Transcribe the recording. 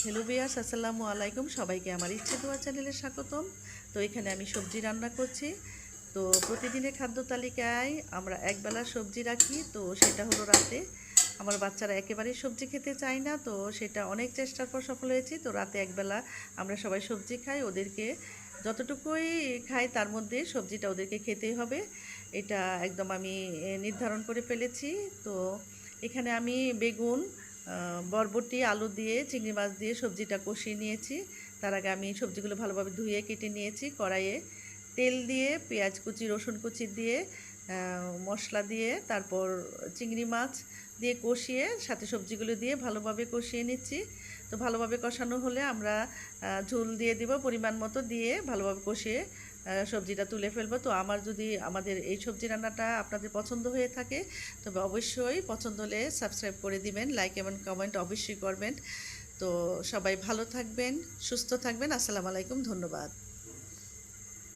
Hello viewers, আসসালামু আলাইকুম। সবাইকে আমার ইচ্ছে দোয়া চ্যানেলে স্বাগতম। তো এখানে আমি সবজি রান্না করছি। তো প্রতিদিনের খাদ্য তালিকায় আমরা একবেলা সবজি রাখি, তো সেটা হলো রাতে। আমার বাচ্চারা একেবারেই সবজি খেতে চায় না, তো সেটা অনেক চেষ্টার পর সফল হয়েছি। তো রাতে একবেলা আমরা সবাই সবজি খাই, ওদেরকে যতটুকুই খাই তার মধ্যে সবজিটা ওদেরকে খেতেই হবে, এটা একদম আমি নির্ধারণ করে ফেলেছি। তো এখানে আমি বেগুন, বরবটি, আলু দিয়ে চিংড়ি মাছ দিয়ে সবজিটা কষিয়ে নিয়েছি। তার আগে আমি সবজিগুলো ভালোভাবে ধুয়ে কেটে নিয়েছি। কড়াইয়ে তেল দিয়ে পেঁয়াজ কুচি, রসুন কুচি দিয়ে মশলা দিয়ে তারপর চিংড়ি মাছ দিয়ে কষিয়ে সাথে সবজিগুলো দিয়ে ভালোভাবে কষিয়ে নিচ্ছি। তো ভালোভাবে কষানো হলে আমরা ঝোল দিয়ে দিব পরিমাণ মতো, দিয়ে ভালোভাবে কষিয়ে সবজিটা তুলে ফেলবো। তো আমাদের এই সবজি রান্নাটা আপনাদের পছন্দ হয়ে থাকে, তবে অবশ্যই পছন্দ হলে সাবস্ক্রাইব করে দিবেন, লাইক এবং কমেন্ট অবশ্যই করবেন। তো সবাই ভালো থাকবেন, সুস্থ থাকবেন। আসসালামু আলাইকুম, ধন্যবাদ।